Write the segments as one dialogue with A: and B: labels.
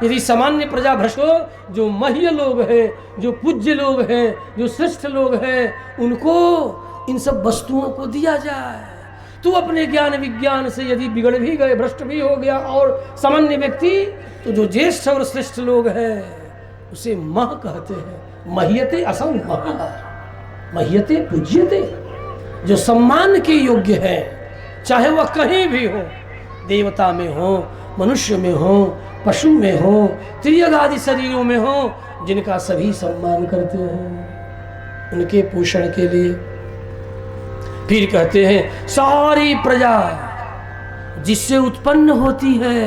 A: यदि सामान्य प्रजा भ्रष्ट हो, जो मह्य लोग हैं, जो पूज्य लोग हैं, जो श्रेष्ठ लोग हैं, उनको इन सब वस्तुओं को दिया जाए। तू अपने ज्ञान विज्ञान से यदि बिगड़ भी गए, भ्रष्ट भी हो गया और सामान्य व्यक्ति, तो जो ज्येष्ठ और श्रेष्ठ लोग हैं उसे मह कहते हैं। मह्यते असंग मह, मह्यते पूज्यते, जो सम्मान के योग्य है, चाहे वह कहीं भी हो, देवता में हो, मनुष्य में हो, पशु में हो, त्रियग आदि शरीरों में हो, जिनका सभी सम्मान करते हैं उनके पोषण के लिए। फिर कहते हैं सारी प्रजा जिससे उत्पन्न होती है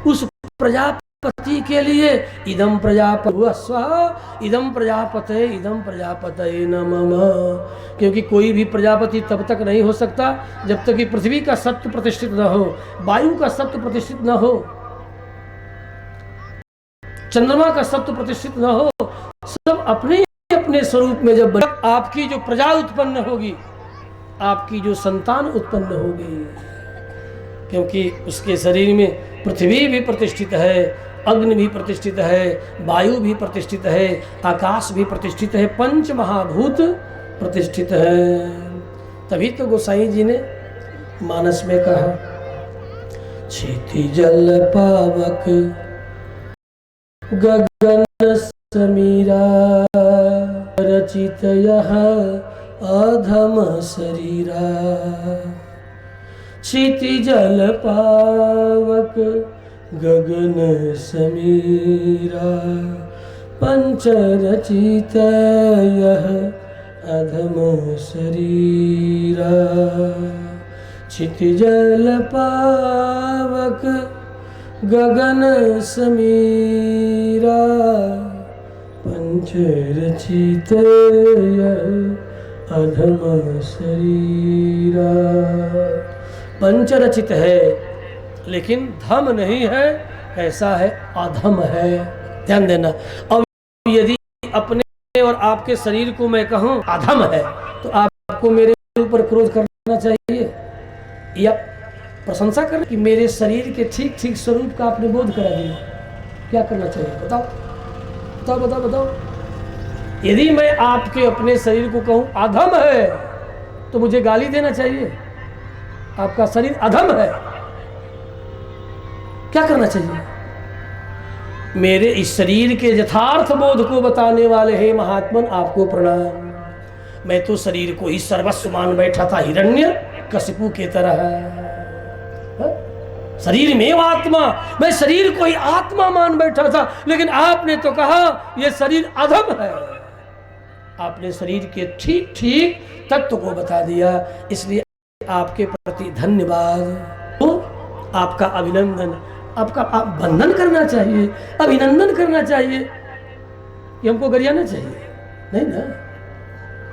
A: उस प्रजापति के लिए इदम प्रजापति इदम प्रजापते इदम प्रजापते नमः। क्योंकि कोई भी प्रजापति तब तक नहीं हो सकता जब तक कि पृथ्वी का सत्व प्रतिष्ठित न हो, वायु का सत्व प्रतिष्ठित न हो, चंद्रमा का सत्व प्रतिष्ठित न हो। सब अपने अपने स्वरूप में जब आपकी जो प्रजा उत्पन्न होगी, आपकी जो संतान उत्पन्न होगी, क्योंकि उसके शरीर में पृथ्वी भी प्रतिष्ठित है, अग्नि भी प्रतिष्ठित है, वायु भी प्रतिष्ठित है, आकाश भी प्रतिष्ठित है, पंच महाभूत प्रतिष्ठित है। तभी तो गोसाई जी ने मानस में कहा, क्षिति जल पावक गगन समीरा रचित यह अधम शरीरा। क्षिति जल पावक गगन समीरा पंच रचित यह अधम शरीरा। क्षिति जल पावक गगन समीरा पंच रचित अधम शरीरा। पंच रचित है लेकिन धम नहीं है, ऐसा है अधम है। ध्यान देना। अब यदि अपने और आपके शरीर को मैं कहूँ अधम है तो आपको मेरे ऊपर क्रोध करना चाहिए या प्रशंसा कर कि मेरे शरीर के ठीक ठीक स्वरूप का आपने बोध करा दिया? क्या करना चाहिए? बताओ बताओ बताओ बताओ। यदि मैं आपके अपने शरीर को कहूं अधम है तो मुझे गाली देना चाहिए? आपका शरीर अधम है, क्या करना चाहिए? मेरे इस शरीर के यथार्थ बोध को बताने वाले हे महात्मन, आपको प्रणाम। मैं तो शरीर को ही सर्वस्व मान बैठा था, हिरण्य कशिपु के तरह। शरीर में आत्मा, मैं शरीर को ही आत्मा मान बैठा था, लेकिन आपने तो कहा यह शरीर अधम है। आपने शरीर के ठीक ठीक तत्व को बता दिया, इसलिए आपके प्रति धन्यवाद, तो आपका अभिनंदन, आपका आप वंदन करना चाहिए, अभिनंदन करना चाहिए। ये हमको गरियाना चाहिए नहीं ना?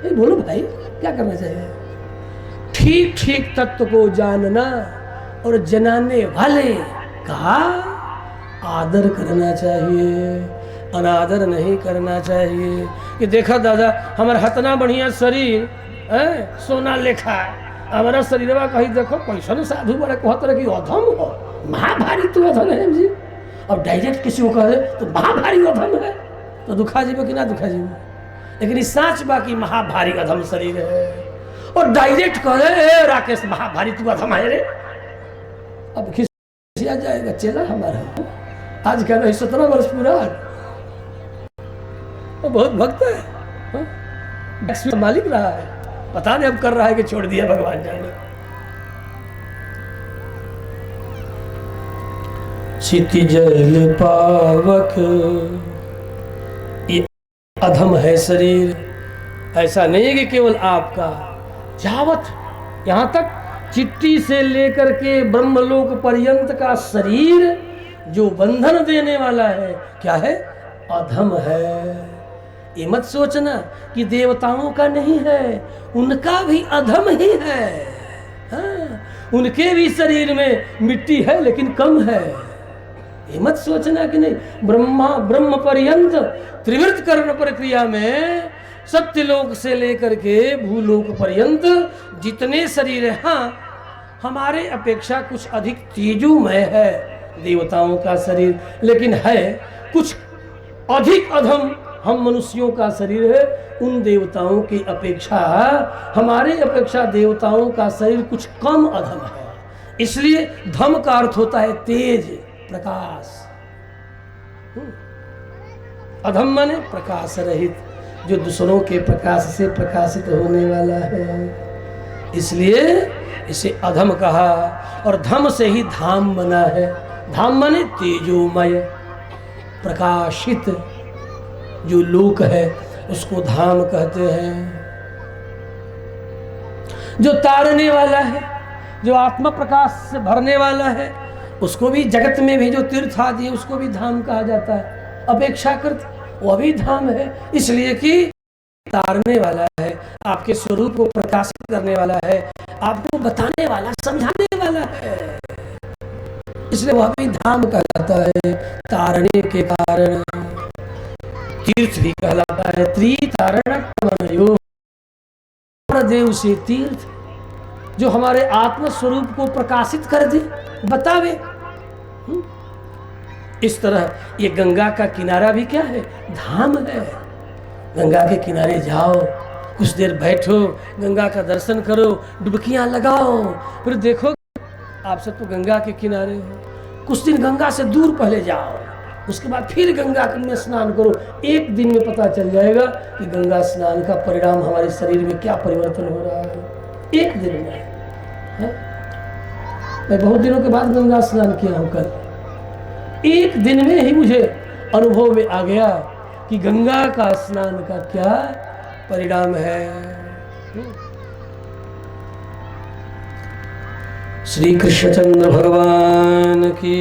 A: नहीं, बोलो भाई, क्या करना चाहिए? ठीक ठीक तत्व को जानना और जनाने वाले का आदर करना चाहिए, अनादर नहीं करना चाहिए। कि देखा दादा हमारा हतना बढ़िया शरीर है, सोना लेखा हमारा शरीरवा कहीं देखो कैसा साधु बड़े कहते रहे कि अधम हो, महाभारी तू अधम है जी। अब डायरेक्ट किसी को कहे तो महाभारी अधम है तो दुखा जीवो कि ना दुखा जीवो? लेकिन इस साँच बाकी महाभारी अधम शरीर है और डायरेक्ट कहे राकेश महाभारी तू अधम है रे। अब खिसिया जाएगा चेला हमारा, आज कह रहे 17 वर्ष पूरा, वो बहुत भक्त है, मालिक रहा है, पता नहीं अब कर रहा है कि छोड़ दिया, भगवान जाने। क्षिति जल पावक, ये अधम है शरीर। ऐसा नहीं है कि केवल आपका, जावत यहाँ तक चिट्टी से लेकर के ब्रह्मलोक पर्यंत का शरीर जो बंधन देने वाला है, क्या है? अधम है। ये मत सोचना कि देवताओं का नहीं है, उनका भी अधम ही है। हाँ, उनके भी शरीर में मिट्टी है लेकिन कम है। ये मत सोचना कि नहीं, ब्रह्म पर्यंत त्रिवृत कर्ण प्रक्रिया में सत्यलोक से लेकर के भूलोक पर्यंत जितने शरीर हैं, हाँ हमारे अपेक्षा कुछ अधिक तेजोमय है, देवताओं का शरीर, लेकिन है कुछ अधिक अधम हम मनुष्यों का शरीर है। उन देवताओं की अपेक्षा, हमारे अपेक्षा देवताओं का शरीर कुछ कम अधम है। इसलिए धम का अर्थ होता है तेज, प्रकाश। अधम माने प्रकाश रहित, जो दूसरों के प्रकाश से प्रकाशित होने वाला है, इसलिए इसे अधम कहा। और धम से ही धाम बना है। धाम माने तेजोमय, प्रकाशित जो लोक है उसको धाम कहते हैं। जो तारने वाला है, जो आत्मा प्रकाश से भरने वाला है, उसको भी जगत में भी जो तीर्थ आदि है उसको भी धाम कहा जाता है। अपेक्षाकृत वह भी धाम है, इसलिए कि तारने वाला है, आपके स्वरूप को प्रकाशित करने वाला है, आपको बताने वाला, समझाने वाला है, इसलिए वह भी धाम कहलाता है। तारने के कारण तीर्थ भी कहलाता है। त्रितारण देव से तीर्थ, जो हमारे आत्म स्वरूप को प्रकाशित कर दे, बतावे। इस तरह ये गंगा का किनारा भी क्या है? धाम है। गंगा के किनारे जाओ, कुछ देर बैठो, गंगा का दर्शन करो, डुबकियां लगाओ, फिर देखो आप सब तो गंगा के किनारे हो। कुछ दिन गंगा से दूर पहले जाओ, उसके बाद फिर गंगा में स्नान करो। एक दिन में पता चल जाएगा कि गंगा स्नान का परिणाम हमारे शरीर में क्या परिवर्तन हो रहा है। एक दिन में है? मैं बहुत दिनों के बाद गंगा स्नान किया हूँ कल। एक दिन में ही मुझे अनुभव में आ गया कि गंगा का स्नान का क्या परिणाम है। श्री कृष्णचंद्र भगवान की